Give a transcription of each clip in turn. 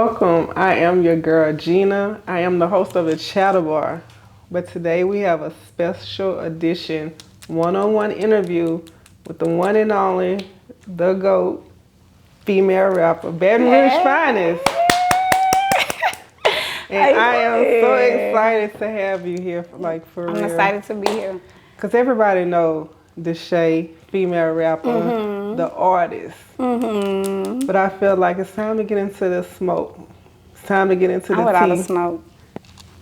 Welcome. I am your girl, Jeania. I am the host of the Chatter Bar. But today we have a special edition one-on-one interview with the one and only, the GOAT, female rapper, Baton Rouge finest. And I am so excited to have you here, for real. I'm excited to be here. Because everybody know the Shay, female rapper, the artist. But I feel like it's time to get into the smoke. It's time to get into the tea. I'm with all the smoke.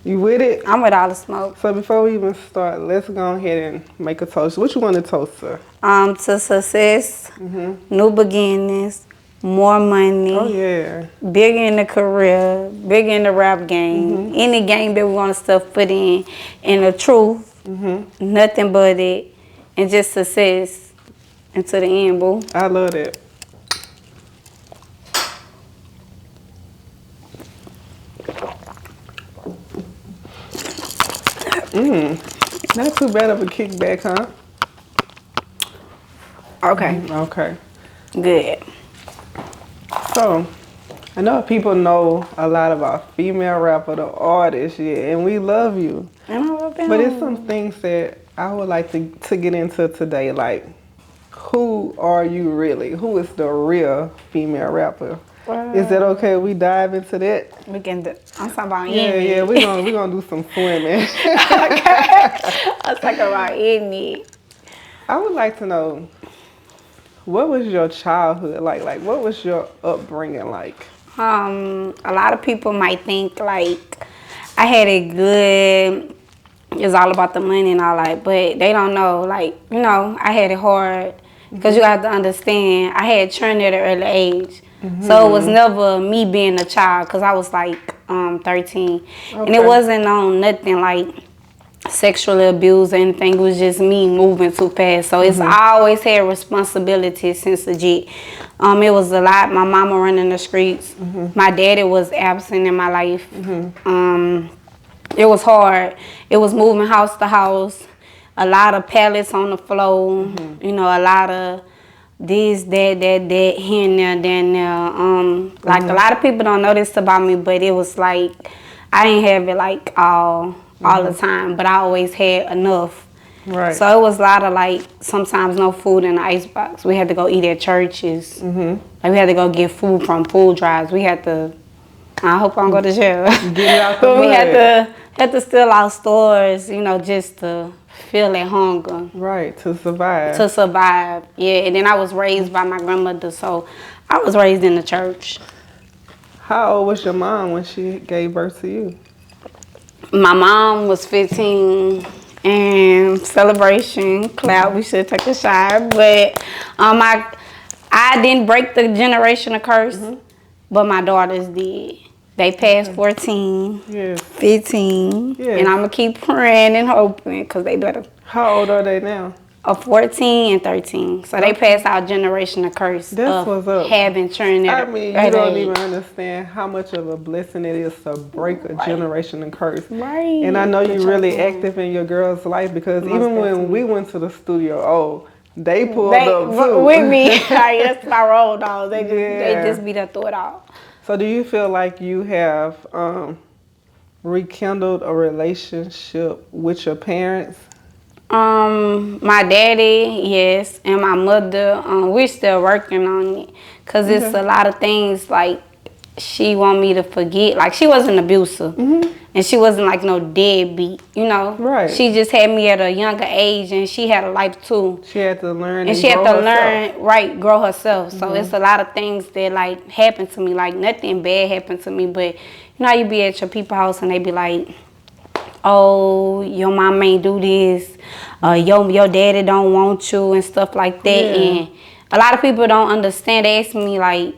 You with it? I'm with all the smoke. So before we even start, let's go ahead and make a toast. What you want to toast to? To success, new beginnings, more money. Oh, yeah. Bigger in the career, bigger in the rap game. Any game that we want to stuff put in. And the truth, nothing but it. And just success until the end, boo. I love that. Not too bad of a kickback, huh? Okay. Okay. Good. So, I know people know a lot about female rapper, the artist, yeah, and we love you. But it's some things that I would like to get into today, like, who are you really? Who is the real female rapper? Is that okay? We dive into that? We can do. I'm talking about Yeah, we're gonna do some swimming. Okay. I'm talking about it. I would like to know, what was your childhood like? Like, what was your upbringing like? A lot of people might think like I had it good. It's all about the money and all that, but they don't know. Like, I had it hard because you have to understand. I had children at an early age, so it was never me being a child because I was like 13, and it wasn't on nothing like sexual abuse or anything. It was just me moving too fast. So it's I always had responsibility since legit. It was a lot. My mama running the streets. My daddy was absent in my life. It was hard. It was moving house to house. A lot of pallets on the floor. A lot of this, that, here and there, then there. Like a lot of people don't know this about me, but it was like I didn't have it like all the time, but I always had enough. Right. So it was a lot of like sometimes no food in the icebox. We had to go eat at churches. Like we had to go get food from food drives. We had to. I hope I don't go to jail. Get it out the But we mud. had to steal our stores, just to feel that hunger. Right, to survive. To survive, yeah. And then I was raised by my grandmother, so I was raised in the church. How old was your mom when she gave birth to you? My mom was 15, and celebration, clap, we should take a shot. But I didn't break the generational curse, but my daughters did. They passed 14, 15, and I'm going to keep praying and hoping because they better. How old are they now? 14 and 13. So they passed our generational curse That's what's up. Having children at you don't even understand how much of a blessing it is to break a generational curse. Right. And I know you're really active in your girl's life because even when we went to the studio, they pulled up too. With me. That's my role, dog. They just be there through it all. So do you feel like you have rekindled a relationship with your parents? My daddy, yes, and my mother, we're still working on it. Because it's a lot of things, like, she want me to forget. Like, she wasn't abusive. And she wasn't, like, no deadbeat, Right. She just had me at a younger age, and she had a life, too. She had to learn and she had to learn, grow herself. So it's a lot of things that, like, happened to me. Like, nothing bad happened to me. But, how you be at your people's house, and they be like, oh, your mom ain't do this, your daddy don't want you and stuff like that. And a lot of people don't understand. They ask me like,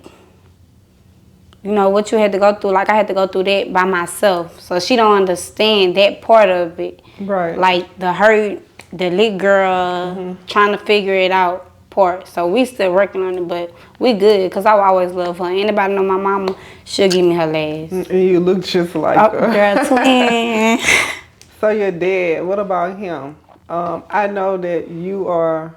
what you had to go through. Like I had to go through that by myself. So she don't understand that part of it. Right. Like the hurt, the lit girl, trying to figure it out part. So we still working on it, but we good because I always love her. Anybody know my mama, she'll give me her last. And you look just like her. Girl, twin. So your dad, what about him? I know that you are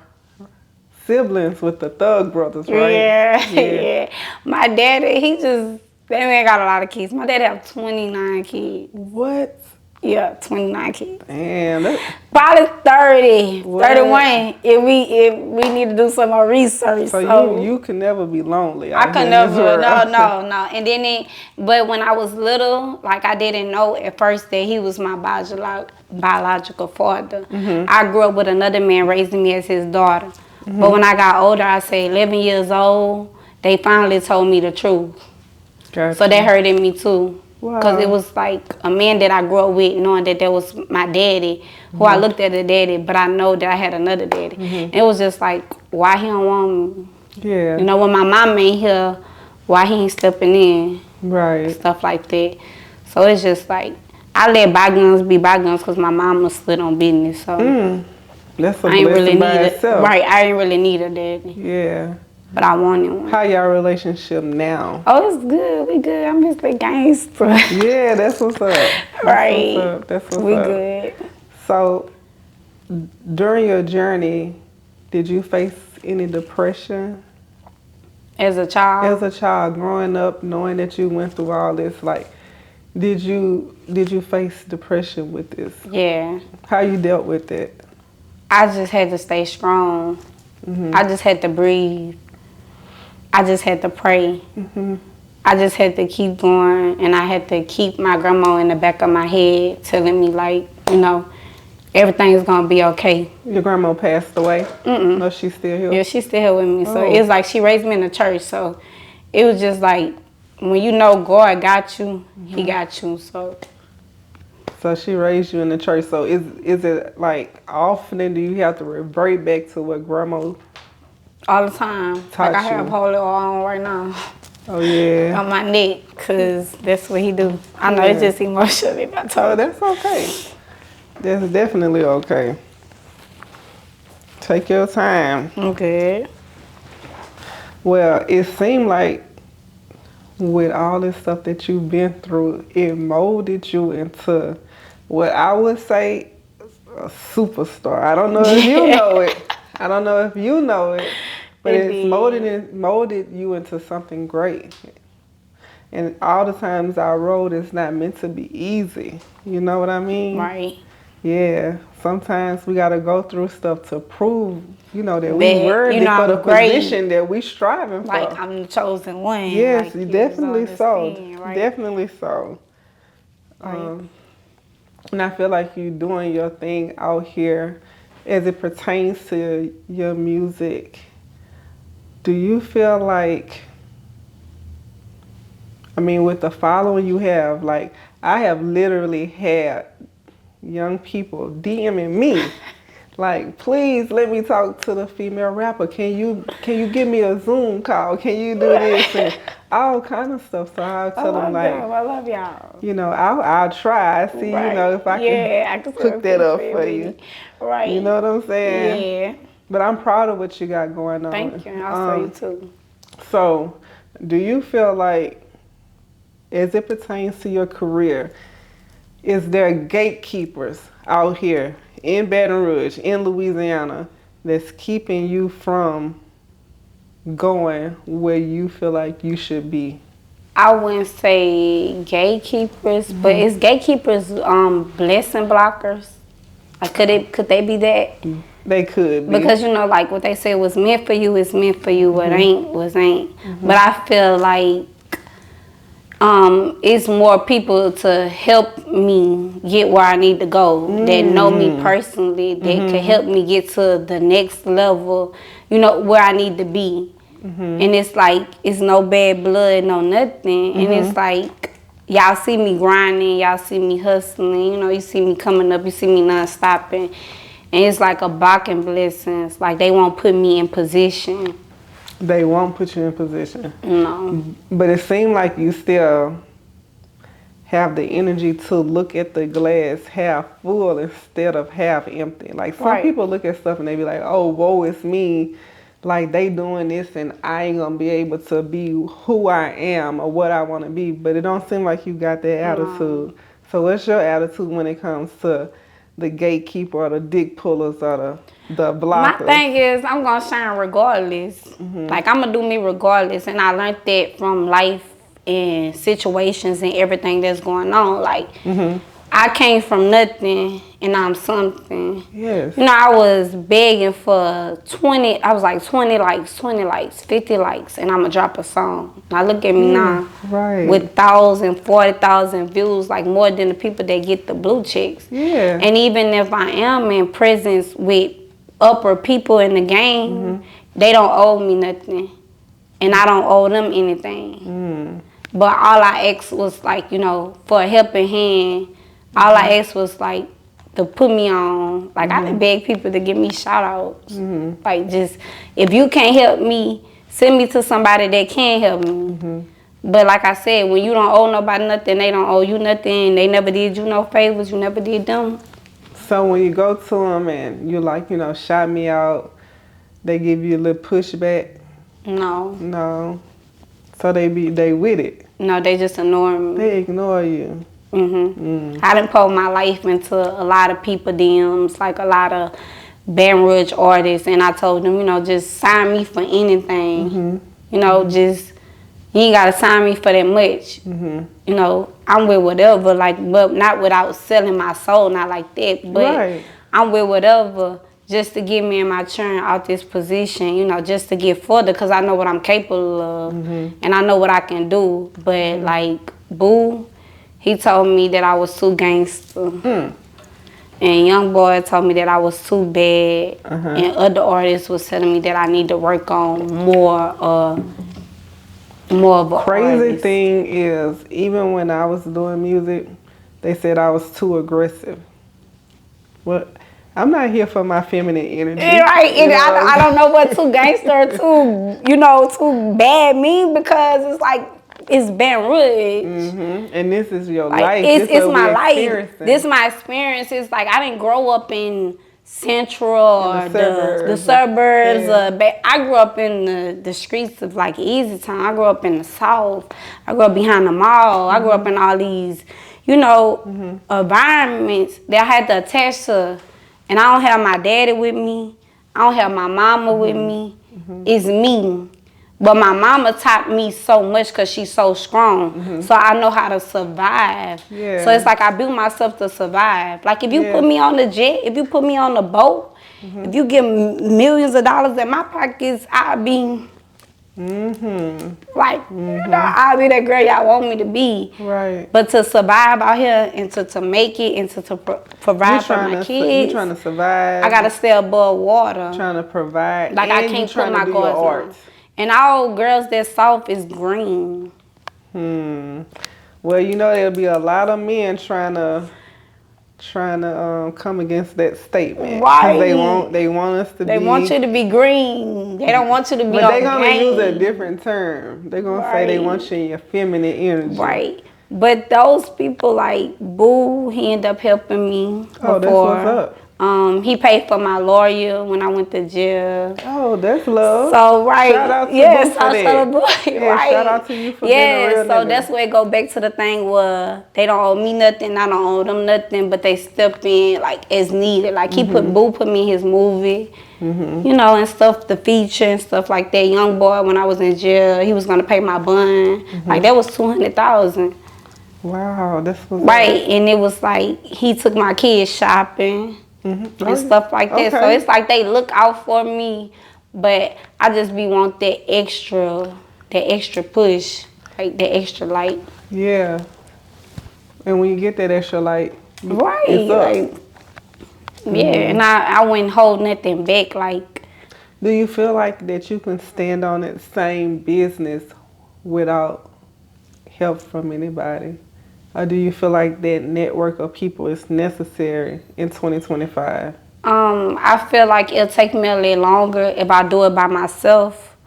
siblings with the Thug Brothers, right? Yeah. My daddy, he just That man got a lot of kids. My dad have 29 kids. What? Yeah, 29 kids. Damn. Probably 30, What? 31 if we need to do some more research. So you can never be lonely. I could never, no. And then but when I was little, like I didn't know at first that he was my biological father. Mm-hmm. I grew up with another man raising me as his daughter. Mm-hmm. But when I got older, I say 11 years old, they finally told me the truth. Gotcha. So that hurted me too. Because Wow. it was like a man that I grew up with, knowing that was my daddy, who mm-hmm. I looked at the daddy, but I know that I had another daddy. Mm-hmm. It was just like, why he don't want me? Yeah. You know, when my mom ain't here, why he ain't stepping in? Right. Stuff like that. So it's just like, I let bygones be bygones because my mama slid on business. So that's a blessing by itself. Right, I ain't really need a daddy. Yeah. But I wanted one. How y'all relationship now? Oh, it's good. We good. I'm just a gangster. Yeah, that's what's up. Right. That's what's up. We good. So, during your journey, did you face any depression? As a child? As a child, growing up, knowing that you went through all this, like, did you face depression with this? Yeah. How you dealt with it? I just had to stay strong. Mm-hmm. I just had to breathe. I just had to pray. Mm-hmm. I just had to keep going, and I had to keep my grandma in the back of my head telling me, like, you know, everything's going to be okay. Your grandma passed away? Mm-mm. No, she's still here? Yeah, she's still here with me. So it's like she raised me in the church. So it was just like, when you know God got you, he got you. So she raised you in the church. So is it like often do you have to revert back to what grandma all the time? Like I have holy oil on right now. Oh yeah. On my neck, cause that's what he do. I know it's just emotional. Oh, that's okay. That's definitely okay. Take your time. Okay. Well, it seemed like with all this stuff that you've been through, it molded you into what I would say a superstar. I don't know if you know it. I don't know if you know it, but it's molded you into something great. And all the times our road is not meant to be easy. You know what I mean? Right. Yeah. Sometimes we got to go through stuff to prove, you know, that we worthy for the position that we striving for. Like I'm the chosen one. Yes, like, definitely so. Right? Definitely so. Right. And I feel like you're doing your thing out here as it pertains to your music. Do you feel like, I mean, with the following you have, like I have literally had young people DMing me, like, please let me talk to the female rapper. Can you give me a Zoom call? Can you do this and all kind of stuff? So I'll tell them like, I love y'all. You know, I'll try. See, right. You know, if I can hook that up for you. Right. You know what I'm saying? Yeah. But I'm proud of what you got going on. Thank you. I'll say you too. So, do you feel like, as it pertains to your career, is there gatekeepers out here in Baton Rouge, in Louisiana, that's keeping you from going where you feel like you should be? I wouldn't say gatekeepers, but it's gatekeepers blessing blockers. Like could they be that? They could be. Because you know, like what they say was meant for you is meant for you. What ain't was ain't. But I feel like it's more people to help me get where I need to go, that know me personally, that can help me get to the next level, you know, where I need to be. And it's like, it's no bad blood, no nothing. And it's like, y'all see me grinding, y'all see me hustling, you know, you see me coming up, you see me non-stopping. And it's like a blocking blessings. Like they won't put me in position. They won't put you in position. No. But it seems like you still have the energy to look at the glass half full instead of half empty. Like some people look at stuff and they be like, oh, woe is me. Like they doing this and I ain't gonna be able to be who I am or what I want to be. But it don't seem like you got that attitude. So what's your attitude when it comes to the gatekeeper or the dick pullers or the blockers? My thing is, I'm gonna shine regardless. Like I'm gonna do me regardless, and I learned that from life and situations and everything that's going on. Like, I came from nothing and I'm something. Yes. You know, I was begging for 20, I was like 20 likes, 20 likes, 50 likes, and I'm going to drop a song. Now look at me now. Right. With 1,000, 40,000 views, like more than the people that get the blue checks. Yeah. And even if I am in presence with upper people in the game, they don't owe me nothing. And I don't owe them anything. But all I asked was like, you know, for a helping hand. All I asked was like to put me on. Like I done beg people to give me shout outs. Like just, if you can't help me, send me to somebody that can help me. But like I said, when you don't owe nobody nothing, they don't owe you nothing. They never did you no favors, you never did them. So when you go to them and you like, you know, shout me out, they give you a little pushback? No. No. So they with it? No, they just ignore me. They ignore you. I done put my life into a lot of people DMs, like a lot of Baton Rouge artists, and I told them, you know, just sign me for anything. You know, just, you ain't gotta sign me for that much. You know, I'm with whatever, like, but not without selling my soul, not like that. But I'm with whatever just to get me and my churn out this position, you know, just to get further, because I know what I'm capable of, and I know what I can do. But like, Boo, he told me that I was too gangster. And Young Boy told me that I was too bad. And other artists was telling me that I need to work on more of a Crazy artist. thing is, even when I was doing music, they said I was too aggressive. Well, I'm not here for my feminine energy. Right, and I don't know what too gangster or too, you know, too bad mean, because it's like, it's Baton Rouge. And this is your like, life. It's my life. This is my experience. It's like, I didn't grow up in Central or the suburbs. I grew up in the streets of like Easy Town. I grew up in the South. I grew up behind the mall. I grew up in all these, you know, environments that I had to attach to. And I don't have my daddy with me. I don't have my mama with me. It's me. But my mama taught me so much because she's so strong. So I know how to survive. So it's like I built myself to survive. Like if you put me on the jet, if you put me on the boat, if you give millions of dollars in my pockets, I'll be like, you know, I'll be that girl y'all want me to be. Right. But to survive out here and to make it and to provide for my kids, you're trying to survive. I gotta stay above water. Trying to provide. Like I can't put my guards on. And all girls that's soft is green. Well, you know there'll be a lot of men trying to come against that statement. Right. They want us to be. They want you to be green. They don't want you to be. But they're gonna use a different term. They're gonna say they want you in your feminine energy. Right. But those people like Boo, he ended up helping me before. Oh, that's what's up. He paid for my lawyer when I went to jail. Oh, that's love. So shout out to yes, Boo for that. Right. Shout out to you for being a real so nigga. that's where it go back to the thing where they don't owe me nothing, I don't owe them nothing, but they step in like as needed. Like he put me in his movie, you know, and stuff, the feature and stuff like that. Young Boy, when I was in jail, he was gonna pay my bond. Like that was $200,000. Wow, that's what's right. And it was like he took my kids shopping. And stuff like that. So it's like they look out for me, but I just want that extra push, like that extra light. Yeah. And when you get that extra light, right, it's up. Like, and I wouldn't hold nothing back. Like, do you feel like that you can stand on that same business without help from anybody? Or do you feel like that network of people is necessary in 2025? I feel like it'll take me a little longer if I do it by myself.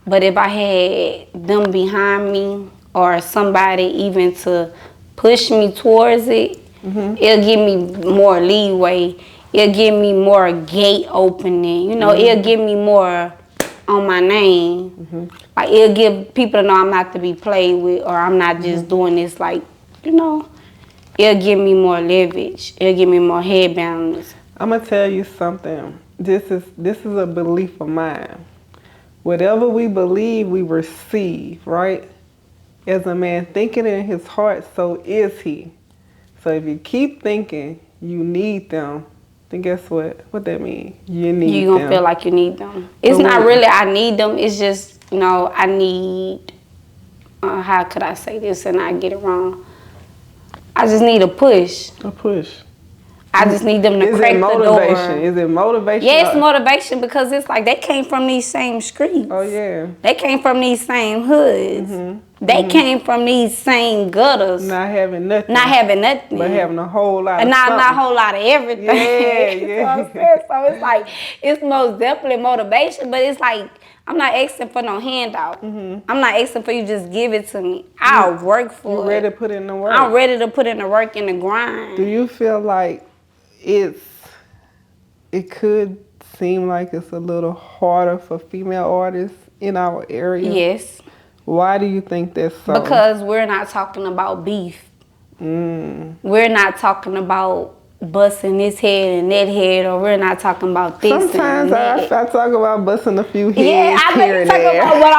But if I had them behind me or somebody even to push me towards it, it'll give me more leeway. It'll give me more gate opening. You know, it'll give me more on my name. Like it'll give people to know I'm not to be played with, or I'm not just doing this like, you know, it'll give me more leverage. It'll give me more head balance. I'm gonna tell you something. This is a belief of mine. Whatever we believe, we receive, right? As a man thinking in his heart, so is he. So if you keep thinking you need them, then guess what? What that mean? You need them. You gonna feel like you need them. It's not really I need them. It's just, I need, how could I say this and I get it wrong? I just need a push. A push. I just need them to crack the door. Is it motivation? Yeah, it's motivation because it's like they came from these same streets. Oh, yeah. They came from these same hoods. They came from these same gutters. Not having nothing. But having a whole lot of not a whole lot of everything. Yeah. So it's like, it's most definitely motivation, but it's like, I'm not asking for no handout. I'm not asking for you just give it to me. I'll work for it. You ready to put in the work? I'm ready to put in the work and the grind. Do you feel like it could seem like it's a little harder for female artists in our area? Yes. Why do you think that's so? Because we're not talking about beef. We're not talking about busting this head and that head, or we're not talking about this. Sometimes I talk about busting a few heads. Yeah, I think you talk about what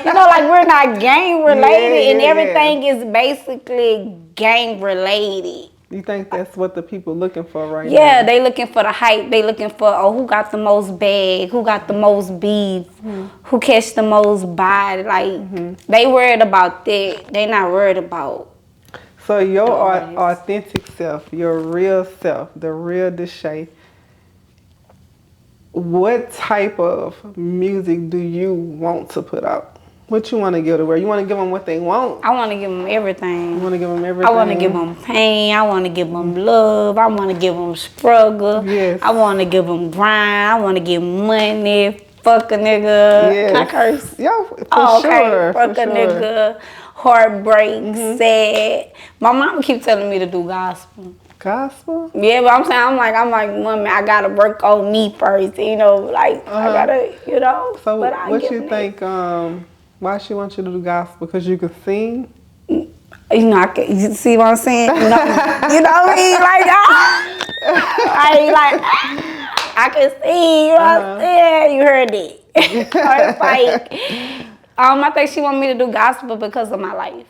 I'm like we're not gang related, and everything is basically gang related. You think that's what the people looking for right now? Yeah, they looking for the hype. They looking for, who got the most bag, who got the most beef, who catch the most body. Like, they worried about that. They not worried about. So your authentic self, your real self, the real Deshae, what type of music do you want to put out? What you want to give to where? You want to give them what they want? I want to give them everything. You want to give them everything? I want to give them pain. I want to give them love. I want to give them struggle. Yes. I want to give them grind. I want to give money. Fuck a nigga. Yes. Can I curse? Yeah, for sure. Fuck a nigga. Heartbreak. Sad. My mom keep telling me to do gospel. Gospel? Yeah, but I'm like, Mommy, I gotta work on me first. I gotta, So but what you think? Why she wants you to do gospel? Because you can sing? You see what I'm saying? You know what I mean? I can see, you know what I'm saying? You heard it. It's like, I think she want me to do gospel because of my life.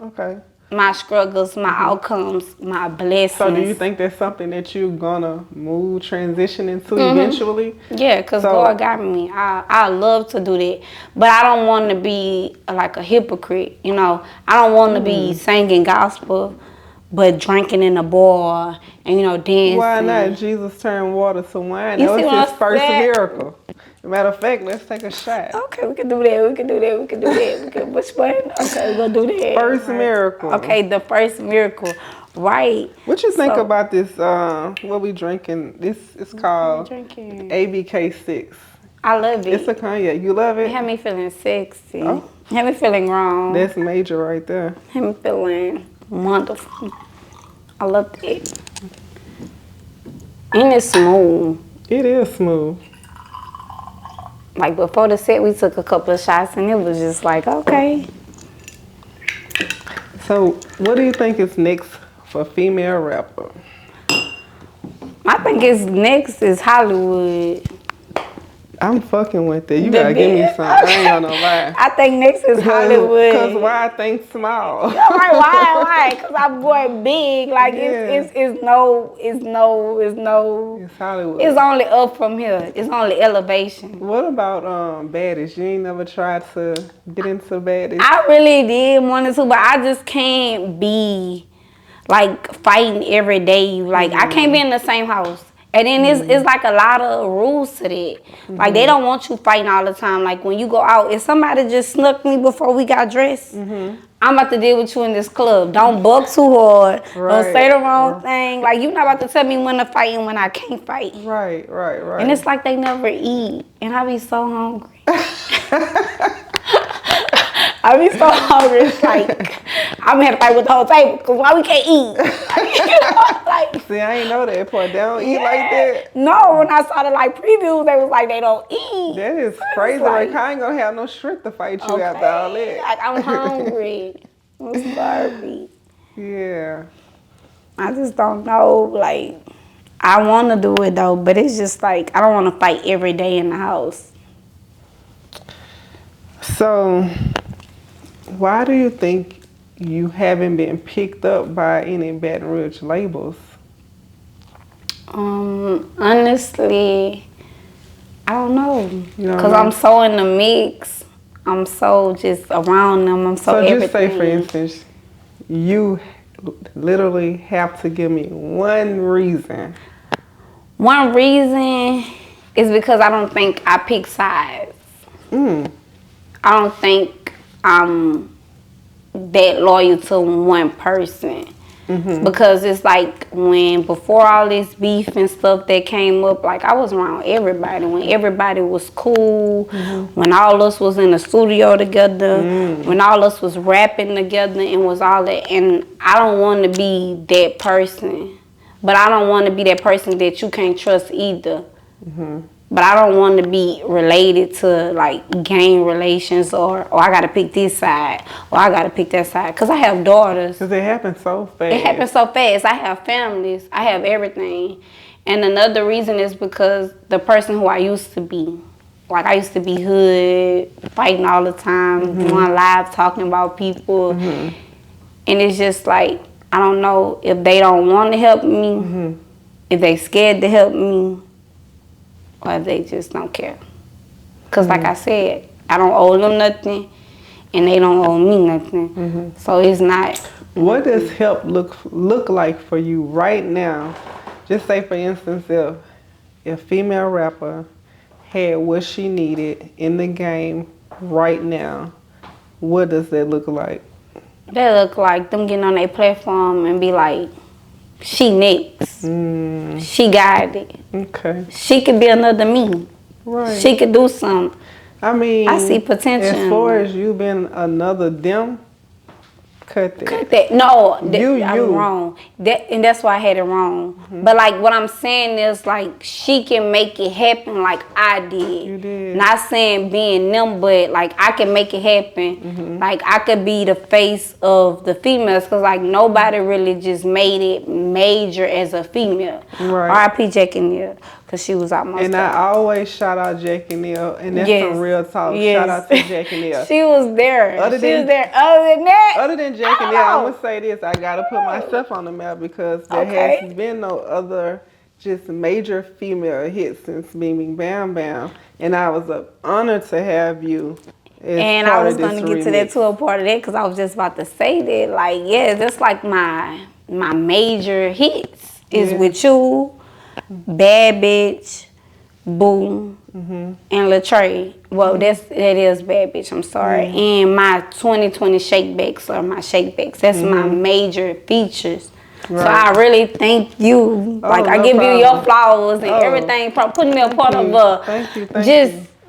Okay. My struggles, my outcomes, my blessings. So do you think that's something that you're gonna transition into eventually? Yeah, because God got me. I love to do that. But I don't want to be like a hypocrite, I don't want to be singing gospel, but drinking in a bar and, dancing. Why not? Jesus turned water to wine. That was his first miracle. Matter of fact, let's take a shot. Okay, we can do that. We can which one? Okay, we're going to do that. First miracle. Okay, the first miracle. Right. What you think about this, what we drinking? This is called ABK6. I love it. It's a cognac. You love it? It had me feeling sexy. Oh. It had me feeling wrong. That's major right there. It had me feeling wonderful. I love it. And it's smooth. It is smooth. Like before the set, we took a couple of shots and it was just like, okay. So what do you think is next for female rapper? I think next is Hollywood. I'm fucking with it. You gotta give me some. I ain't gonna lie. I think next is Hollywood. Cause why I think small? Yeah, right. Why? Cause I'm going big. Like it's Hollywood. It's only up from here. It's only elevation. What about baddies? You ain't never tried to get into baddies? I really did want to, but I just can't be like fighting every day. Like I can't be in the same house. And then it's like a lot of rules to that. Like they don't want you fighting all the time. Like when you go out, if somebody just snuck me before we got dressed, I'm about to deal with you in this club. Don't buck too hard. Right. Don't say the wrong thing. Like you're not about to tell me when to fight and when I can't fight. Right. And it's like they never eat. And I be so hungry. I be so hungry. It's like I'm gonna have to fight with the whole table because why we can't eat? See, I ain't know that part. They don't eat like that. No, when I saw the previews, they was like they don't eat. That is crazy. Like I ain't gonna have no strength to fight you after all that. Like I'm hungry. I'm starving. Yeah. I just don't know. Like I want to do it though, but it's just like I don't want to fight every day in the house. So, Why do you think you haven't been picked up by any Baton Rouge labels? Honestly, I don't know. Because I'm so in the mix. I'm so just around them. I'm so everything. Just say, for instance, you literally have to give me one reason. One reason is because I don't think I pick sides. I don't think I'm that loyal to one person. Because it's like when before all this beef and stuff that came up, like I was around everybody when everybody was cool, when all us was in the studio together, when all us was rapping together and was all that. And I don't want to be that person, but I don't want to be that person that you can't trust either. But I don't want to be related to like gang relations or I got to pick this side or I got to pick that side. Because I have daughters. Because it happens so fast. It happens so fast. I have families. I have everything. And another reason is because the person who I used to be. Like I used to be hood, fighting all the time, doing live, talking about people. And it's just like, I don't know if they don't want to help me, if they scared to help me, or if they just don't care. Because like I said, I don't owe them nothing, and they don't owe me nothing. So it's not. What does help look like for you right now? Just say, for instance, if a female rapper had what she needed in the game right now, what does that look like? That look like them getting on their platform and be like, she next. She got it. Okay. She could be another me. Right. She could do something. I mean, I see potential. As far as you been another them, cut that. Cut that. No, you I'm wrong. And that's why I had it wrong. But like what I'm saying is like she can make it happen like I did. You did. Not saying being them, but like I can make it happen. Like I could be the face of the females because like nobody really just made it major as a female. Right. R.I.P. Jeania, because she was almost. And I always shout out Jeania, and that's some real talk. Shout out to Jeania. She was there. Other than that, I'm gonna say this. I gotta put myself on the map because there has been no other just major female hits since Bing Bing Bam Bam, and I was honored to have you. And I was gonna get to that too, a part of that, because I was just about to say that. Like, yeah, that's like my major hits is with you, Bad Bitch, Boo, and Latrey. Well, that is Bad Bitch, I'm sorry. And my 2020 shakebacks or my shakebacks. That's my major features. Right. So I really thank you. Like I give you your flowers and everything, putting me a part of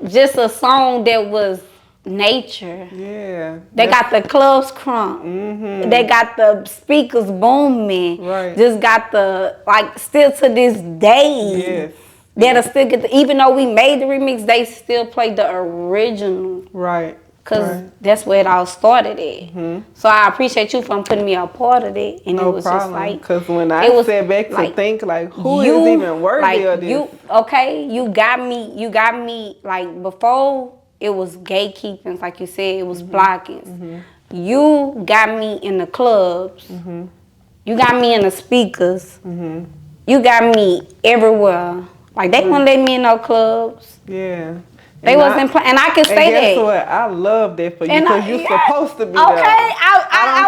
just a song that was nature. Yeah. They got the clubs crunk. They got the speakers booming. Right. Just got the, like, still to this day. Yes. That'll still get even though we made the remix, they still play the original. Right. Because that's where it all started at. So I appreciate you for putting me a part of it. And no it was problem. just like. Because when I sat back to think, like, who is even worthy of this? You got me, like, before it was gatekeepers, like you said, it was blockings. You got me in the clubs. You got me in the speakers. You got me everywhere. Like, they wouldn't let me in no clubs. Yeah. They wasn't playing, and I can say that. And guess what? I love that for you because you're supposed to be there. Okay, I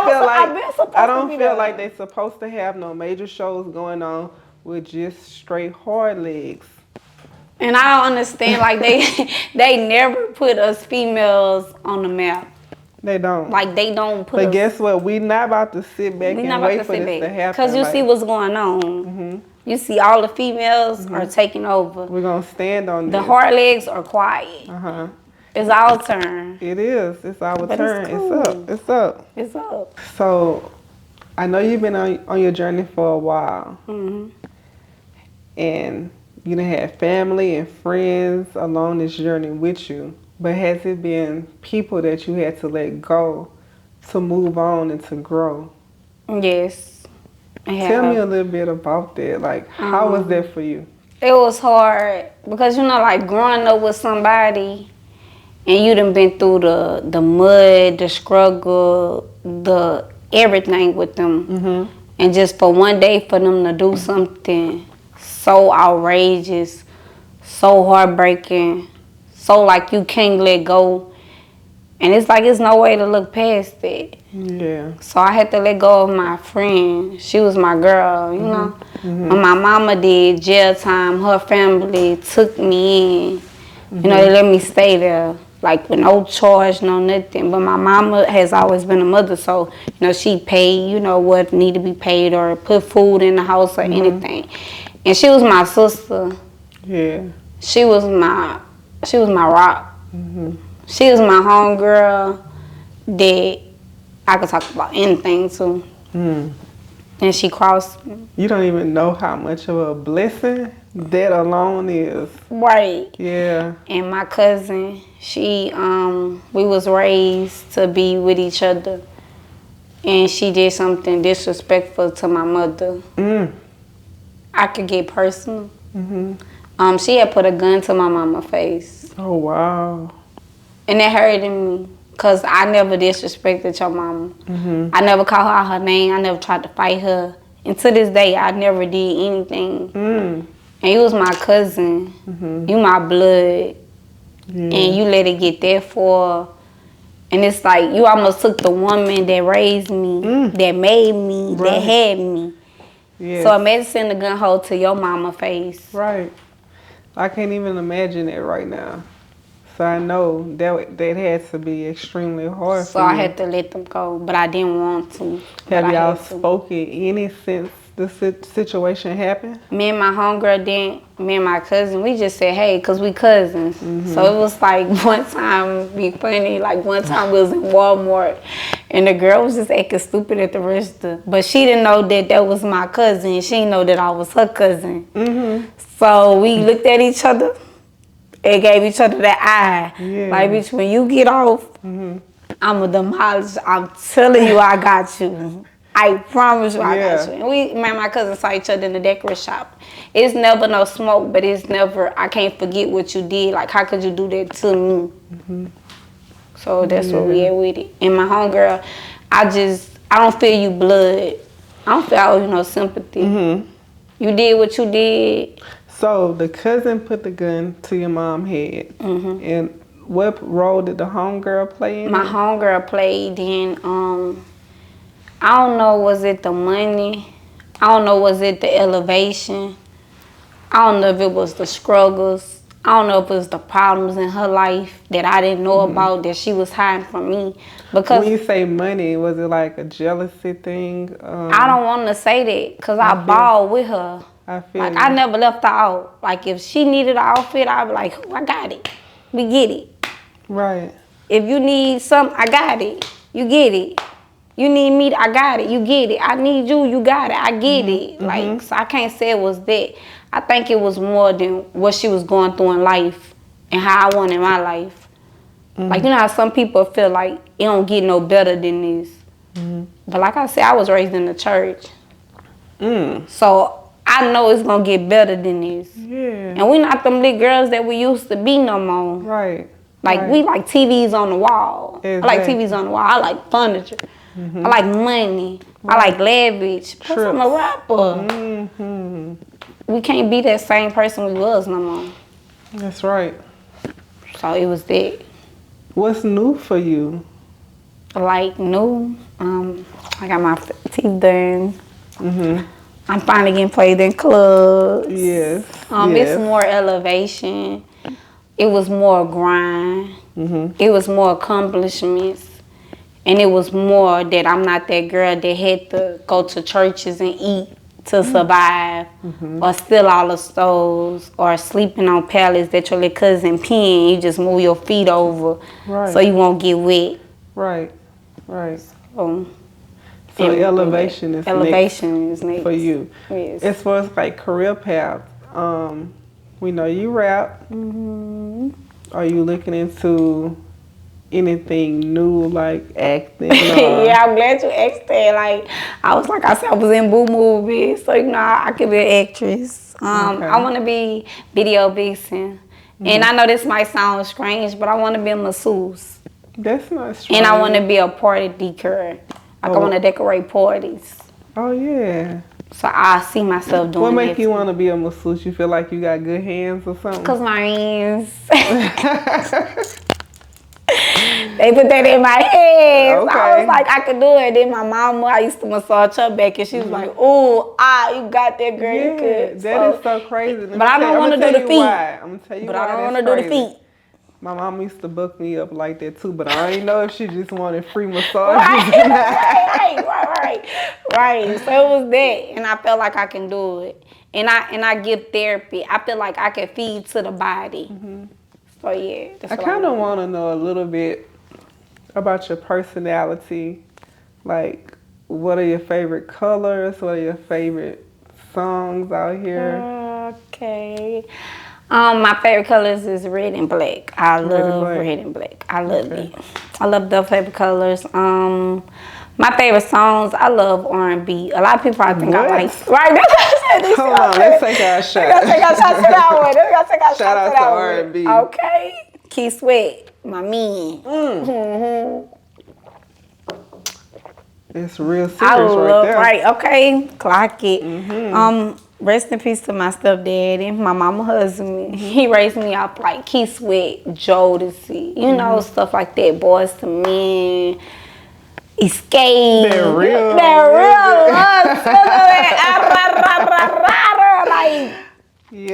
don't feel like they're supposed to have no major shows going on with just straight hard legs. And I don't understand, like they never put us females on the map. They don't. Like they don't put. But guess what? We not about to sit back and wait for this to happen. Because you see what's going on. You see all the females are taking over. We're gonna stand on the hard legs are quiet. It's our turn. It is. It's our turn. It's cool. It's up. It's up. So, I know you've been on your journey for a while, and you done had family and friends along this journey with you. But has it been people that you had to let go to move on and to grow? Yes. Tell me a little bit about that. Like, how was that for you? It was hard because, like, growing up with somebody and you done been through the mud, the struggle, the everything with them, and just for one day for them to do something so outrageous, so heartbreaking, so like you can't let go, and it's like it's no way to look past it. Yeah. So I had to let go of my friend. She was my girl, you know. When my mama did jail time, her family took me in. You know, they let me stay there, like with no charge, no nothing. But my mama has always been a mother, so, you know, she paid, you know, what need to be paid or put food in the house or anything. And she was my sister. Yeah. She was my rock. She was my homegirl that I could talk about anything to. And she crossed me. You don't even know how much of a blessing that alone is. Right. Yeah. And my cousin, she, we was raised to be with each other. And she did something disrespectful to my mother. I could get personal. She had put a gun to my mama's face. Oh, wow. And it hurted me. Because I never disrespected your mama. I never called her out her name. I never tried to fight her. And to this day, I never did anything. And you was my cousin. You my blood. And you let it get that far. And it's like you almost took the woman that raised me, that made me, that had me. Yes. So imagine sending a gun hole to your mama's face. Right. I can't even imagine it right now. So I know that had to be extremely hard for you. So I had to let them go, but I didn't want to. Have y'all spoken any since the situation happened? Me and my homegirl didn't. Me and my cousin, we just said, hey, because we cousins. So it was like one time, be funny, like one time we was in Walmart, and the girl was just acting stupid at the register. But she didn't know that was my cousin. She didn't know that I was her cousin. So we looked at each other. It gave each other that eye. Yeah. Like, bitch, when you get off, I'ma demolish. I'm telling you, I got you. I promise you, I got you. And me and my cousin saw each other in the decorative shop. It's never no smoke, but it's never, I can't forget what you did. Like, how could you do that to me? So that's what we had with it. And my homegirl, I don't feel you blood. I don't feel, you know, sympathy. You did what you did. So the cousin put the gun to your mom's head. And what role did the homegirl play in it? My homegirl played in, I don't know, was it the money? I don't know, was it the elevation? I don't know if it was the struggles. I don't know if it was the problems in her life that I didn't know about that she was hiding from me. Because when you say money, was it like a jealousy thing? I don't want to say that because I balled with her. I never left her out. Like, if she needed an outfit, I'd be like, I got it. We get it. Right. If you need something, I got it. You get it. You need me, I got it. You get it. I need you, you got it. I get it. Like, so I can't say it was that. I think it was more than what she was going through in life and how I wanted my life. Like, you know how some people feel like it don't get no better than this. But like I said, I was raised in the church. So I know it's gonna get better than this. Yeah. And we not them little girls that we used to be no more. Right. Like we like TVs on the wall. Exactly. I like TVs on the wall. I like furniture. I like money. I like lavish. Plus I'm a rapper. We can't be that same person we was no more. That's right. So it was that. What's new for you? Like new, I got my teeth done. I'm finally getting played in clubs. Yes. It's more elevation. It was more grind. It was more accomplishments. And it was more that I'm not that girl that had to go to churches and eat to survive, or steal all the stores, or sleeping on pallets that your little cousin peeing. You just move your feet over so you won't get wet. Right. So elevation is next for you. Yes. As far as like career path, we know you rap. Are you looking into anything new like acting? Yeah, I'm glad you asked that. Like I said, I was in Boo movies, so you know I could be an actress. I want to be video vixen. And I know this might sound strange, but I want to be a masseuse. That's not strange. And I want to be a party decor. Like I want to decorate parties. Oh, yeah. So I see myself doing What make you want to be a masseuse? You feel like you got good hands or something? Because my hands. They put that in my hands. Okay. I was like, I could do it. Then my mama, I used to massage her back, and she was like, "Ooh, you got that, girl. Yeah, you could." That is so crazy. But I don't want to do the feet. I'm gonna tell you why. But I don't want to do the feet. My mom used to book me up like that too, but I didn't know if she just wanted free massages. Right. So it was that, and I felt like I can do it, and I give therapy. I feel like I can feed to the body. Mm-hmm. So yeah, I kind of want to know a little bit about your personality. Like, what are your favorite colors? What are your favorite songs out here? Okay. My favorite colors is red and black. I love red and black. I love it. I love those favorite colors. My favorite songs, I love R&B. A lot of people probably think I like. Right, that's what I said. Hold on, let's take our shot. Let's take our shots to that one. Let's take our shout out to R&B. Okay. Keith Sweat, my man. It's real serious right there. Right, okay. Clock it. Rest in peace to my stepdaddy. My mama husband. He raised me up like Keith Sweat, Jodeci, you know, stuff like that. Boys to Men, Escape. They're real. Like, yes.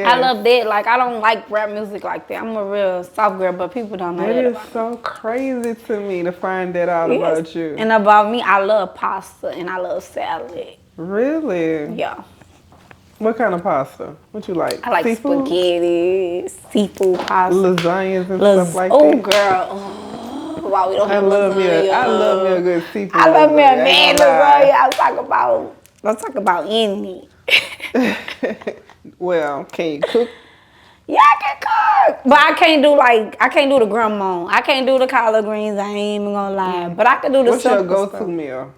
I love that. Like, I don't like rap music like that. I'm a real soft girl, but people don't know that. It is so crazy to me to find that out about you. And about me, I love pasta and I love salad. Really? Yeah. What kind of pasta? What you like? I like spaghetti, seafood pasta, lasagnas and stuff like that. Oh, girl. Oh, wow, we don't have lasagna. I love me a good seafood. I love me a man lasagna. Let's talk about any. Well, can you cook? Yeah, I can cook. But I can't do the grandma. I can't do the collard greens. I ain't even gonna lie. But I can do the What's your go-to meal?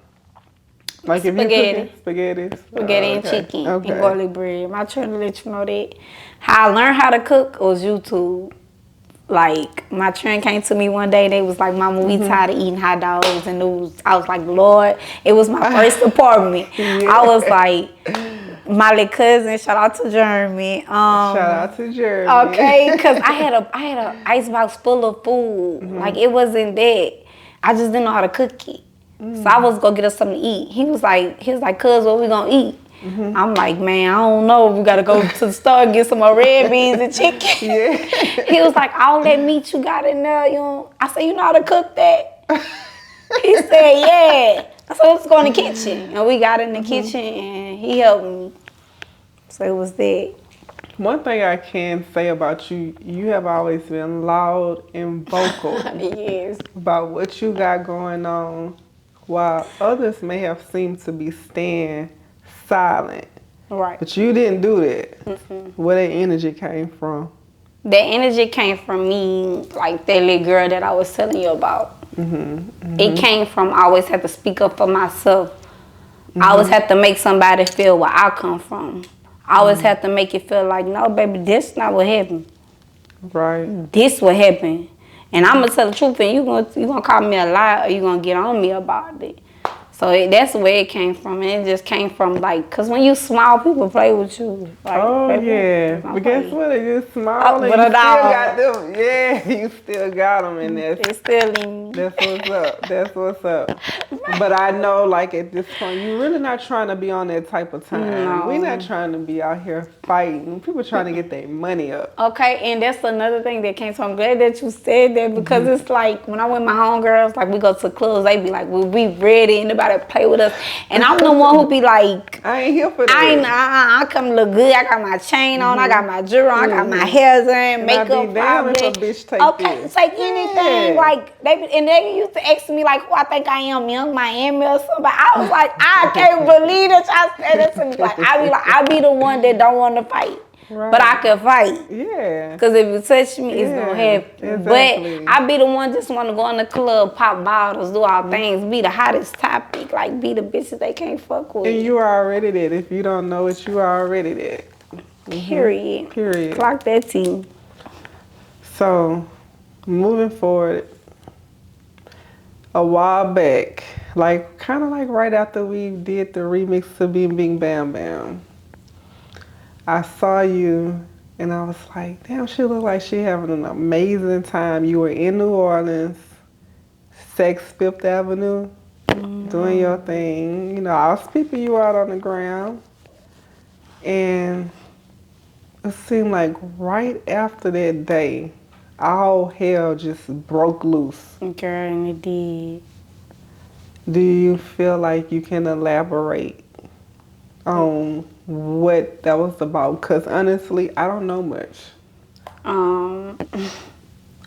Like if spaghetti. Spaghetti and chicken and garlic bread. My children let you know that. How I learned how to cook was YouTube. Like, my children came to me one day. They was like, "Mama, we tired of eating hot dogs and noodles." I was like, "Lord," it was my first apartment. I was like, my little cousin, shout out to Jeremy. Shout out to Jeremy. Okay, because I had a icebox full of food. Like, it wasn't that. I just didn't know how to cook it. So I was gonna get us something to eat. He was like, "Cuz, what we gonna eat?" I'm like, "Man, I don't know. We gotta go to the store and get some more red beans and chicken." Yeah. He was like, "All that meat you got in there, you know?" I said, "You know how to cook that?" He said, "Yeah." So let's go in the kitchen. And we got in the kitchen and he helped me. So it was that. One thing I can say about you, you have always been loud and vocal about what you got going on, while others may have seemed to be staying silent. Right. But you didn't do that. Where that energy came from? That energy came from me, like that little girl that I was telling you about. It came from I always had to speak up for myself. I always had to make somebody feel where I come from. I always have to make it feel like, no, baby, this not what happened. Right. This what happened. And I'm going to tell the truth, and you gonna call me a liar, or you going to get on me about it. So that's where it came from. And it just came from, like, because when you smile, people play with you. Like, But guess what? They just smile and you still got them. Yeah, you still got them in there. It's still in. That's what's up. But I know, like, at this point, you're really not trying to be on that type of time. No. We're not trying to be out here fighting. People trying to get their money up. Okay, and that's another thing that came. So I'm glad that you said that, because it's like, when I'm with my homegirls, like, we go to clubs, they be like, "Well, we ready, anybody play with us?" And I'm the one who be like, "I ain't here for that. I come to look good. I got my chain on, I got my jewelry on, I got my hair done, makeup problem. If a bitch take anything. Like, they used to ask me like, who I think I am, Young Miami or something. But I was like, I can't believe that y'all said that to me. Like, I be the one that don't want to fight. Right. But I can fight. Yeah. Because if you touch me, it's going to happen. Exactly. But I be the one just want to go in the club, pop bottles, do all things, be the hottest topic, like be the bitches they can't fuck with. And you are already that. If you don't know it, you are already that. Period. Period. Clock that team. So, moving forward, a while back, like kind of like right after we did the remix to Bing Bing Bam Bam, I saw you and I was like, damn, she looked like she having an amazing time. You were in New Orleans, Sex Fifth Avenue, doing your thing. You know, I was peeping you out on the ground. And it seemed like right after that day, all hell just broke loose. Girl, and it did. Do you feel like you can elaborate on what that was about? Because honestly, I don't know much. I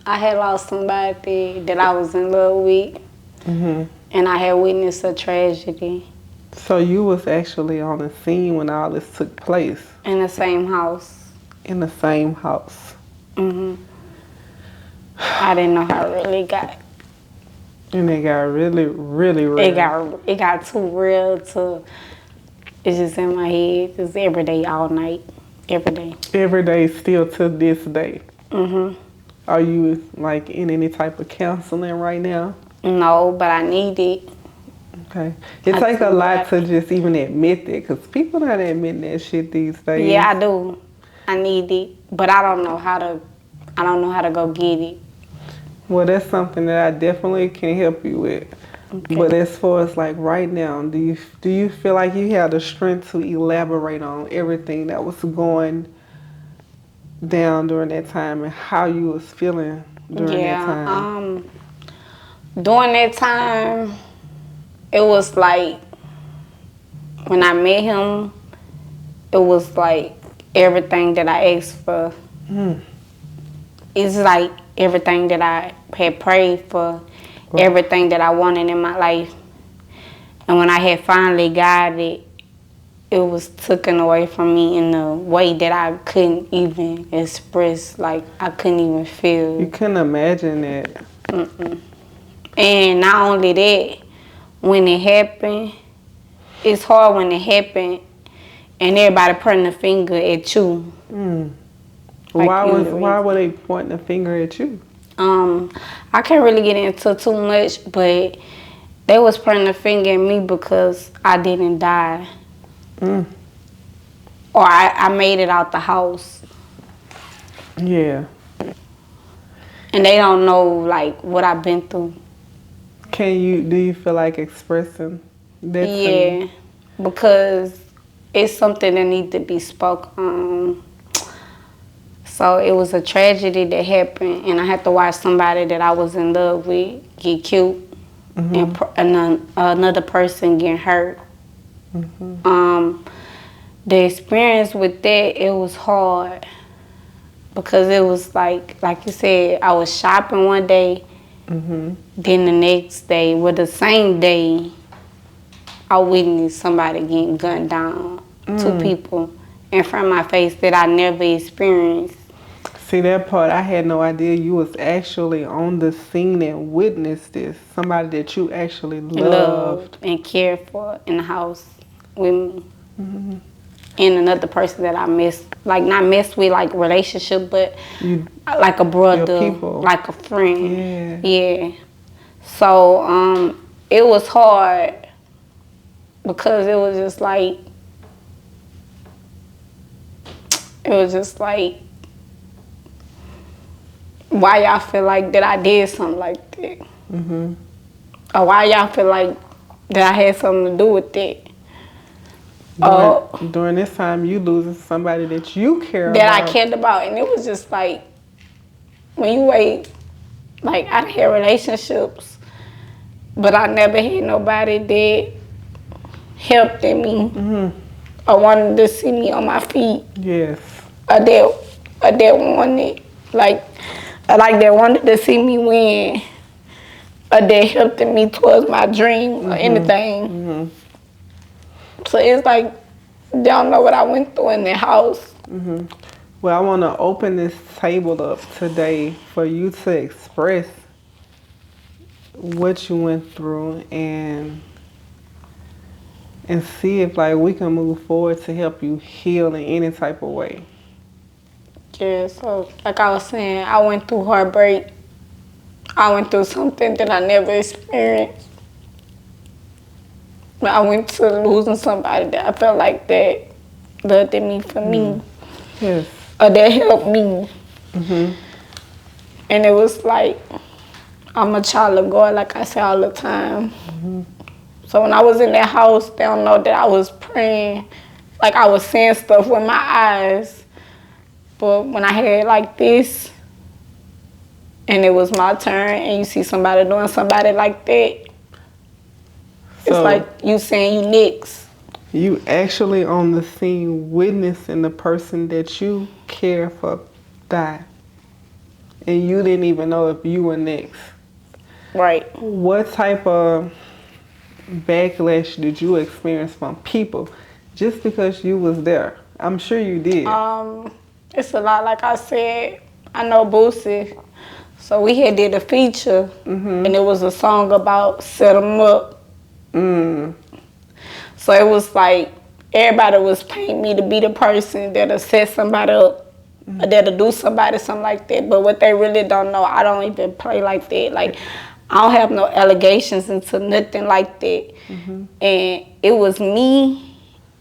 had lost somebody that I was in love with, and I had witnessed a tragedy. So you was actually on the scene when all this took place? In the same house. In the same house. I didn't know how it really got. And it got really, really real. It got too real to. It's just in my head. It's every day, all night, every day. Every day, still to this day. Are you like in any type of counseling right now? No, but I need it. Okay. It takes a lot to just even admit that, because people not admitting that shit these days. Yeah, I do. I need it, but I don't know how to. I don't know how to go get it. Well, that's something that I definitely can help you with. Okay. But as far as like right now, do you feel like you have the strength to elaborate on everything that was going down during that time and how you was feeling during that time? During that time, it was like when I met him, it was like everything that I asked for. It's like everything that I had prayed for, everything that I wanted in my life. And when I had finally got it, it was taken away from me in a way that I couldn't even express, like I couldn't even feel. You couldn't imagine that. And not only that, when it happened, it's hard when it happened and everybody pointing the finger at you. Like why were they pointing the finger at you? I can't really get into too much, but they was pointing the finger at me because I didn't die. Or I made it out the house. Yeah. And they don't know like what I've been through. Do you feel like expressing that? Yeah, because it's something that needs to be spoken. So it was a tragedy that happened, and I had to watch somebody that I was in love with get killed, and another person get hurt. The experience with that, it was hard because it was like you said, I was shopping one day, then the next day, the same day, I witnessed somebody getting gunned down, 2 people in front of my face that I never experienced. See, that part, I had no idea you was actually on the scene and witnessed this. Somebody that you actually loved and cared for in the house with me. And another person that I missed, like not messed with like relationship, but like a brother, like a friend. Yeah. So it was hard because it was just like why y'all feel like that I did something like that? Or why y'all feel like that I had something to do with that? During this time, you losing somebody that you care about. That I cared about. And it was just like, when you wait, like I had relationships, but I never had nobody that helped me or wanted to see me on my feet. Yes. Or that wanted, like that wanted to see me win, or that helped me towards my dream or anything. So it's like, they don't know what I went through in the house. Well, I want to open this table up today for you to express what you went through and see if like we can move forward to help you heal in any type of way. Yeah, so like I was saying, I went through heartbreak. I went through something that I never experienced. I went to losing somebody that I felt like that loved me for me. Yes. Or that helped me. Mhm. And it was like, I'm a child of God, like I say all the time. Mhm. So when I was in that house, they don't know that I was praying. Like I was saying stuff with my eyes. But when I had like this, and it was my turn, and you see somebody doing somebody like that, it's So like you saying you next. you actually on the scene witnessing the person that you care for die. And you didn't even know if you were next. Right. What type of backlash did you experience from people just because you was there? I'm sure you did. It's a lot. Like I said, I know Boosie, so we had did a feature, and it was a song about set 'em up. Mm. So it was like everybody was painting me to be the person that'll set somebody up, or that'll do somebody something like that. But what they really don't know, I don't even play like that. Like I don't have no allegations into nothing like that. And it was me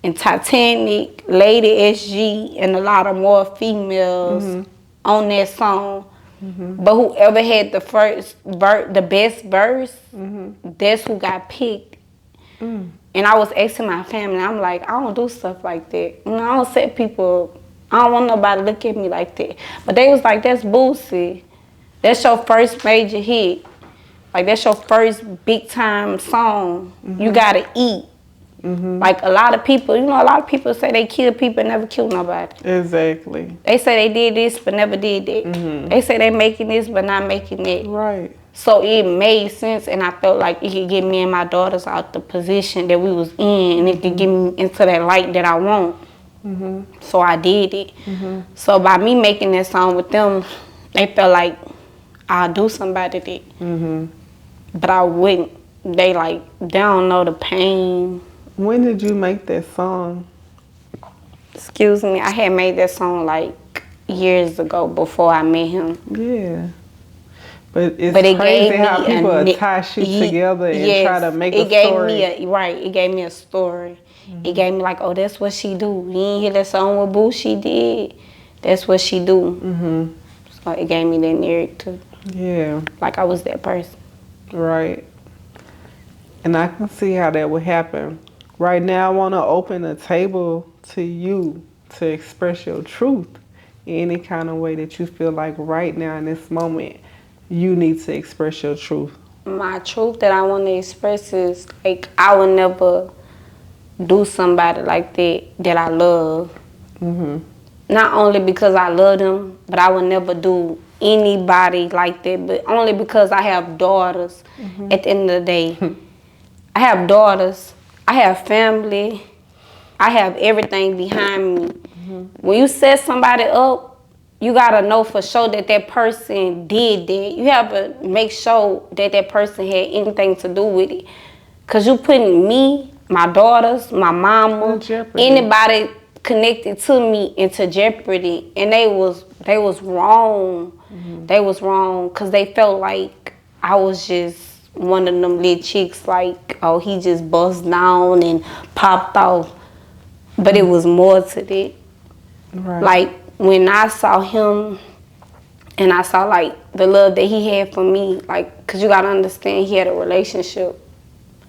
and Titanic, Lady SG, and a lot of more females on that song. But whoever had the best verse, that's who got picked. And I was asking my family, I'm like, I don't do stuff like that. You know, I don't set people, I don't want nobody to look at me like that. But they was like, that's Boosie. That's your first major hit. Like, that's your first big time song. You gotta eat. Like, a lot of people, you know, a lot of people say they kill people and never kill nobody. Exactly. They say they did this but never did that. They say they making this but not making that. Right. So it made sense, and I felt like it could get me and my daughters out the position that we was in, and it could get me into that light that I want. So I did it. So by me making that song with them, they felt like I'll do somebody that. But I wouldn't. They don't know the pain. When did you make that song? Excuse me, I had made that song like years ago before I met him. Yeah. But it's crazy how people attach you together and try to make a story. It gave me a story. It gave me like, oh, that's what she do. You ain't hear that song with Boo? She did. That's what she do. So it gave me that narrative. Yeah. Like I was that person. Right. And I can see how that would happen. Right now, I want to open a table to you to express your truth in any kind of way that you feel like right now in this moment you need to express your truth. My truth that I want to express is like I would never do somebody like that I love. Not only because I love them, but I would never do anybody like that, but only because I have daughters. At the end of the day, I have daughters, I have family, I have everything behind me. When you set somebody up, you gotta know for sure that that person did that. You have to make sure that that person had anything to do with it. Cause you putting me, my daughters, my mama, anybody connected to me into jeopardy, and they was wrong. They was wrong because they felt like I was just one of them little chicks, like, oh, he just buzzed down and popped off. But it was more to that. Right. Like when I saw him and I saw like the love that he had for me, like, cause you gotta understand he had a relationship.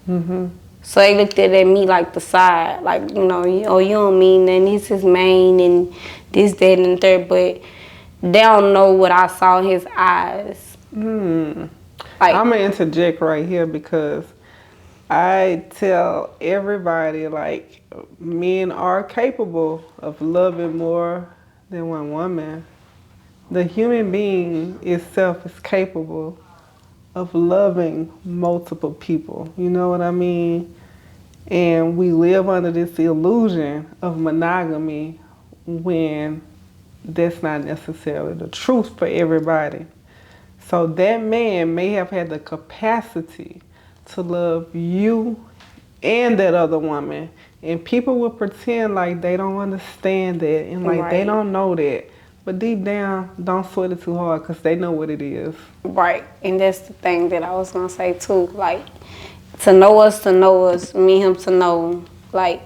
So they looked at me like the side, like, you know, oh, you don't mean nothing, he's his main and this, that, and the third, but they don't know what I saw in his eyes. Like, I'm gonna interject right here because I tell everybody like men are capable of loving more than one woman. The human being itself is capable of loving multiple people. You know what I mean? And we live under this illusion of monogamy when that's not necessarily the truth for everybody. So that man may have had the capacity to love you and that other woman. And people will pretend like they don't understand that and like they don't know that. But deep down, don't sweat it too hard because they know what it is. Right. And that's the thing that I was going to say too. Like, to know us, me and him to know. Like,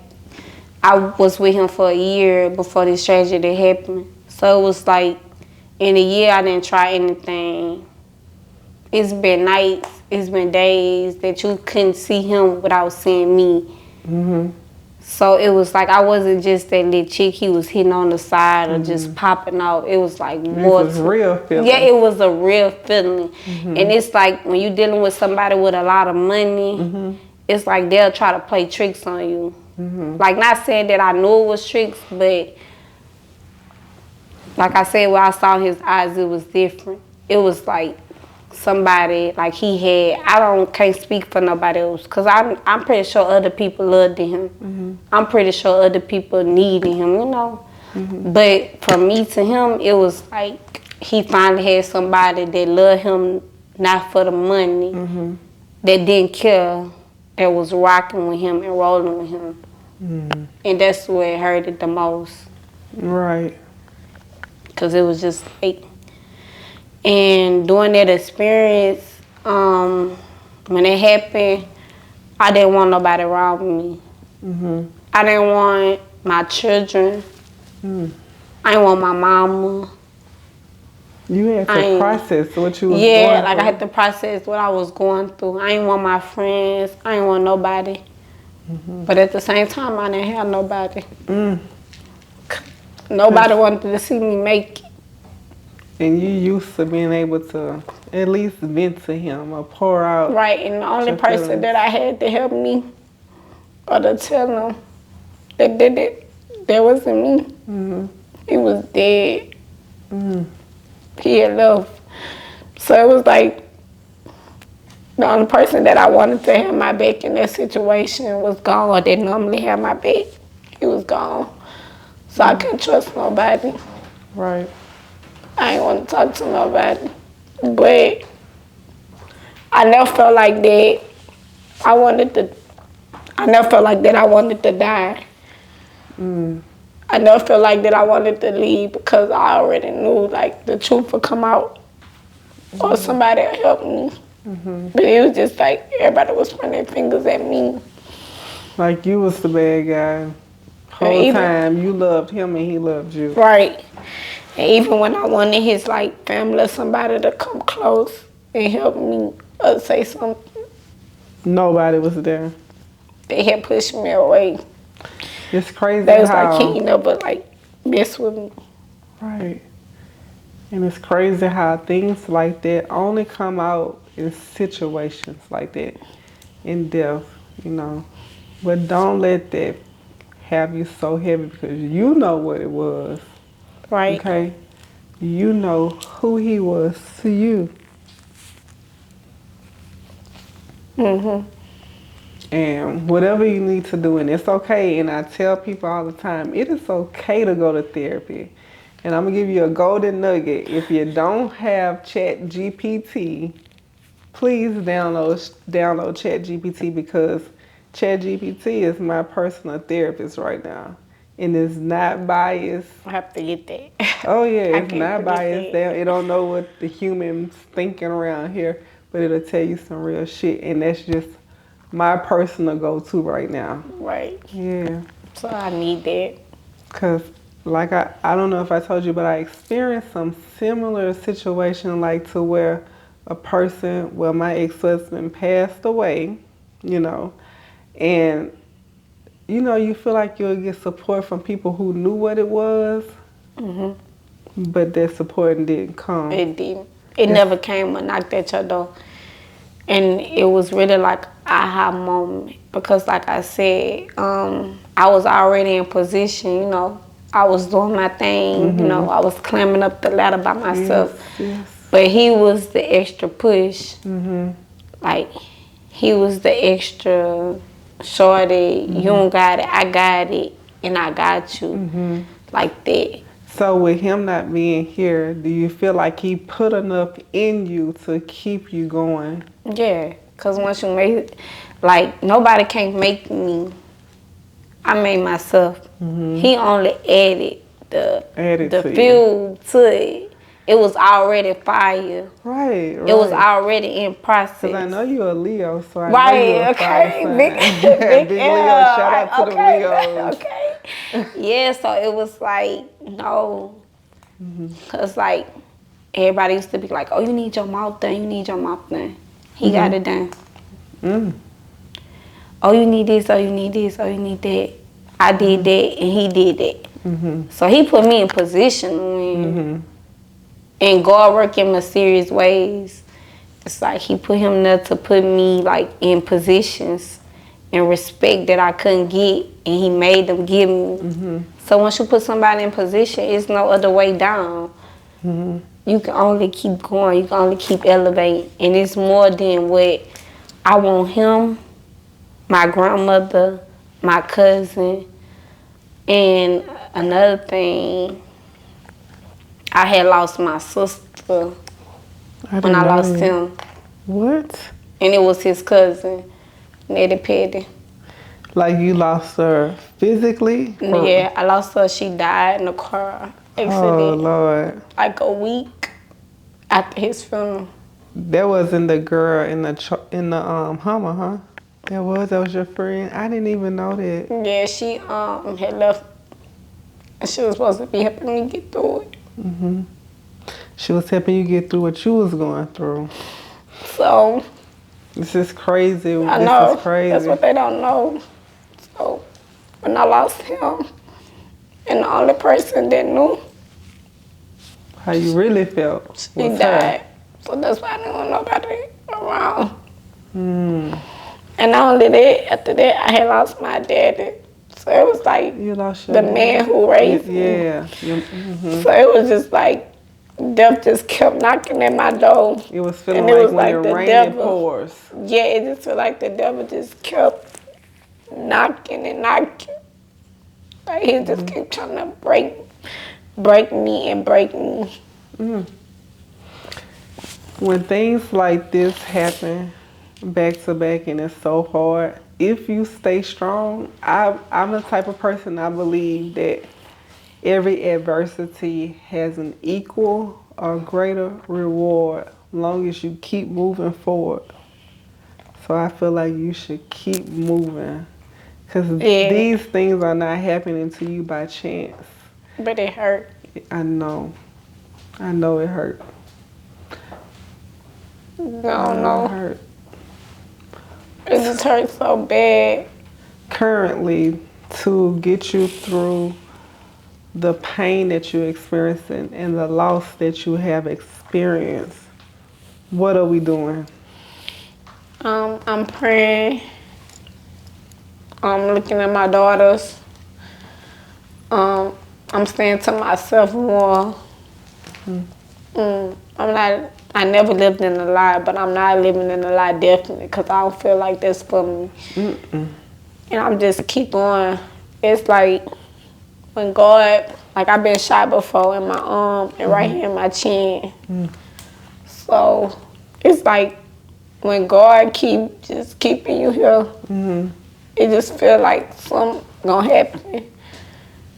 I was with him for a year before this tragedy happened. So it was like, in a year, I didn't try anything. It's been nights, it's been days that you couldn't see him without seeing me. Mm-hmm. So it was like I wasn't just that little chick he was hitting on the side or just popping out. It was like more. It was real feeling. Yeah, it was a real feeling. Mm-hmm. And it's like when you're dealing with somebody with a lot of money, it's like they'll try to play tricks on you. Mm-hmm. Like, not saying that I knew it was tricks, but like I said, when I saw his eyes, it was different. It was like somebody, like he had, can't speak for nobody else, because I'm pretty sure other people loved him. Mm-hmm. I'm pretty sure other people needed him, you know. Mm-hmm. But from me to him, it was like he finally had somebody that loved him, not for the money, that didn't care, that was rocking with him and rolling with him. Mm-hmm. And that's where it hurted the most. Right. Because it was just like, and during that experience, when it happened, I didn't want nobody around me. Mm-hmm. I didn't want my children. I didn't want my mama. You had to process what you was going through. Yeah, like I had to process what I was going through. I didn't want my friends. I didn't want nobody. Mm-hmm. But at the same time, I didn't have nobody. Nobody wanted to see me make it. And you used to being able to at least vent to him or pour out. Right, and the only person that I had to help me or to tell him that did it, that wasn't me. Mm-hmm. He was dead. Mm-hmm. He had left. So it was like the only person that I wanted to have my back in that situation was gone, or that normally have my back. He was gone. So I couldn't trust nobody. Right. I ain't want to talk to nobody. But I never felt like that. I never felt like that I wanted to die. I never felt like that I wanted to leave, because I already knew like the truth would come out or somebody would help me. But it was just like everybody was pointing their fingers at me. Like you was the bad guy. Whole time you loved him and he loved you. Right. And even when I wanted his like family or somebody to come close and help me or say something, nobody was there. They had pushed me away. It's crazy. They was like, can't never like mess with me. Right. And it's crazy how things like that only come out in situations like that, in death, you know. But don't let that have you so heavy, because you know what it was. Right. Okay? You know who he was to you. And whatever you need to do, and it's okay, and I tell people all the time, it is okay to go to therapy. And I'm going to give you a golden nugget. If you don't have ChatGPT, please download ChatGPT, because ChatGPT is my personal therapist right now. And it's not biased. I have to get that. Oh yeah, it's not biased. It don't know what the humans thinking around here, but it'll tell you some real shit. And that's just my personal go-to right now. Right. Yeah. So I need that. Cause like I don't know if I told you, but I experienced some similar situation, like to where a person, well, my ex-husband passed away, you know, and you know, you feel like you'll get support from people who knew what it was, but that support didn't come. It didn't. It never came or knocked at your door. And it was really like an aha moment, because like I said, I was already in position, you know. I was doing my thing, you know. I was climbing up the ladder by myself. Yes. But he was the extra push. Like, he was the extra shorty, you don't got it, I got it, and I got you, like that. So with him not being here, do you feel like he put enough in you to keep you going? Yeah, because once you make it, like, nobody can't make me. I made myself. He only added the fuel to it. It was already fire. Right. It was already in process. Because I know you're a Leo, so I know you're a fire sign. Big Leo. Shout out to the Leos. Okay. Yeah, so it was like, no. Because, like, everybody used to be like, oh, you need your mouth done. You need your mouth done. He got it done. Oh, you need this. Oh, you need this. Oh, you need that. I did that, and he did that. So he put me in position when, and God work in mysterious ways. It's like he put him there to put me like in positions and respect that I couldn't get, and he made them give me. So once you put somebody in position, it's no other way down. You can only keep going. You can only keep elevating, and it's more than what I want him, my grandmother, my cousin, and another thing. I had lost my sister when I lost him. What? And it was his cousin, Nettie Petty. Like you lost her physically? Yeah, I lost her. She died in a car accident. Oh, Lord. Like a week after his funeral. That wasn't the girl in the Hummer, huh? That was your friend? I didn't even know that. Yeah, she had left. She was supposed to be helping me get through it. She was helping you get through what you was going through. So this is crazy. I know. This is crazy. That's what they don't know. So when I lost him, and the only person that knew how you really felt, she died. So that's why I didn't want nobody around. And not only that, after that, I had lost my daddy. So it was like you lost the man who raised me. Yeah. So it was just like death just kept knocking at my door. It was feeling like when the rain pours. Yeah, it just felt like the devil just kept knocking and knocking. Like he just kept trying to break me and break me. When things like this happen back to back and it's so hard, if you stay strong, I'm the type of person I believe that every adversity has an equal or greater reward long as you keep moving forward. So I feel like you should keep moving because these things are not happening to you by chance. But it hurt. I know it hurt. No. It hurt. It just hurts so bad. Currently, to get you through the pain that you're experiencing and the loss that you have experienced, what are we doing? I'm praying. I'm looking at my daughters. I'm staying to myself more. I never lived in a lie, but I'm not living in a lie definitely because I don't feel like that's for me. And I'm just keep going. It's like when God, like I've been shot before in my arm and right here in my chin. So it's like when God just keeping you here, it just feel like something gonna happen.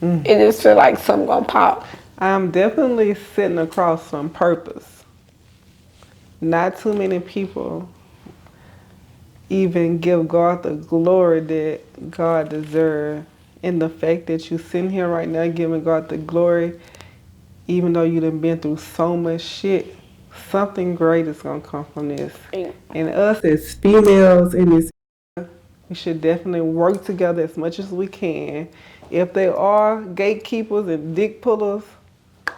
It just feel like something gonna pop. I'm definitely sitting across some purpose. Not too many people even give God the glory that God deserves. And the fact that you're sitting here right now giving God the glory, even though you done been through so much shit, something great is going to come from this. And us as females in this, we should definitely work together as much as we can. If there are gatekeepers and dick pullers,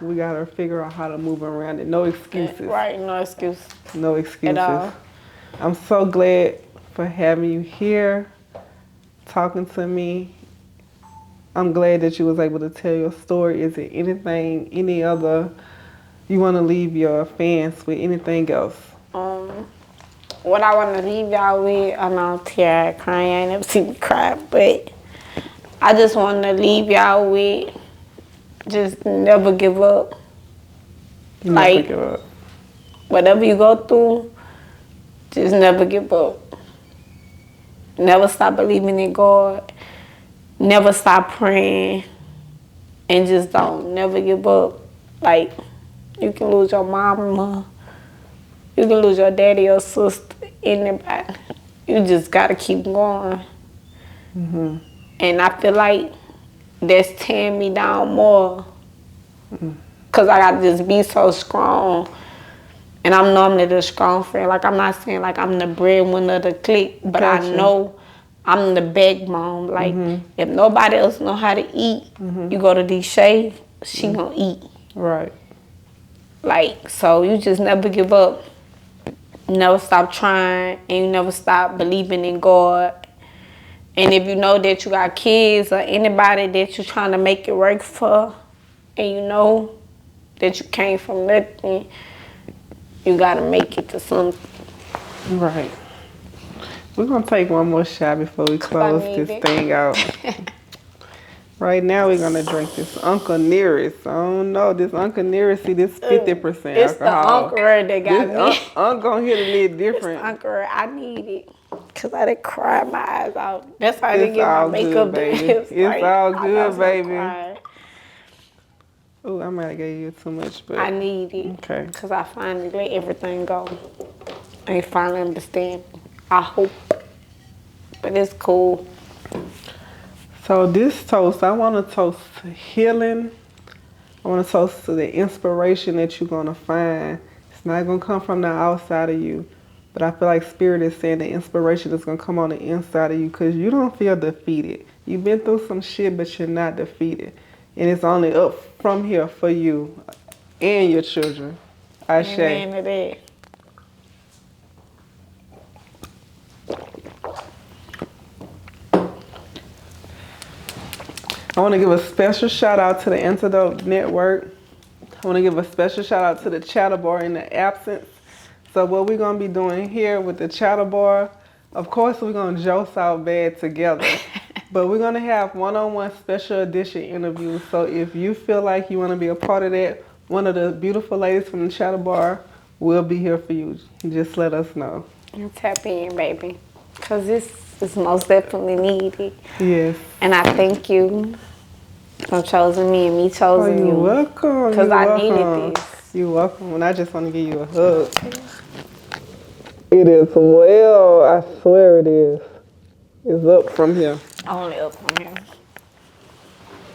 we got to figure out how to move around it. No excuses. Right, no excuse. No excuses. At all. I'm so glad for having you here, talking to me. I'm glad that you was able to tell your story. Is there anything, any other, you want to leave your fans with, anything else? What I want to leave y'all with, I'm out here crying. I ain't never seen me cry, but I just want to leave y'all with just never give up. Never give up. Whatever you go through, just never give up. Never stop believing in God. Never stop praying. and just don't never give up. Like, you can lose your mama, you can lose your daddy or sister, anybody. You just gotta keep going. Mm-hmm. And I feel like that's tearing me down more. Cause I gotta just be so strong. And I'm normally the strong friend. Like, I'm not saying like I'm the breadwinner of the clique, but Gotcha. I know I'm the backbone. Like, if nobody else know how to eat, you go to Deshay, she gonna eat. Right. Like, so you just never give up. Never stop trying, and you never stop believing in God. And if you know that you got kids or anybody that you're trying to make it work for, and you know that you came from nothing, you gotta make it to something. Right. We're gonna take one more shot before we close this thing out. Right now we're gonna drink this Uncle Nearest. I don't know, this Uncle Nearest, see this 50% alcohol. It's the Uncle that got me. Uncle gonna hit a little different. It's Uncle, I need it. Cause I done cried my eyes out. That's why I didn't get my makeup done. It's all good, baby. Oh, I might have gave you too much, but I need it. Okay. Cause I finally let everything go. I finally understand. I hope. But it's cool. So this toast, I want to toast healing. I want to toast to the inspiration that you're going to find. It's not going to come from the outside of you. But I feel like Spirit is saying the inspiration is going to come on the inside of you because you don't feel defeated. You've been through some shit, but you're not defeated. And it's only up from here for you and your children. Ashe. Amen to that. I want to give a special shout out to the Antidote Network. I want to give a special shout out to the Chatter Bar in the absence. So what we're going to be doing here with the Chatter Bar, of course we're going to joke out bad together. But we're going to have one-on-one special edition interviews. So if you feel like you want to be a part of that, one of the beautiful ladies from the Chatter Bar will be here for you. Just let us know. And tap in, baby. Because this is most definitely needed. Yes. And I thank you for choosing me and me choosing you. You're welcome. Because I needed this. You're welcome. And I just want to give you a hug. It is well. I swear it is. It's up from here. Only up from here.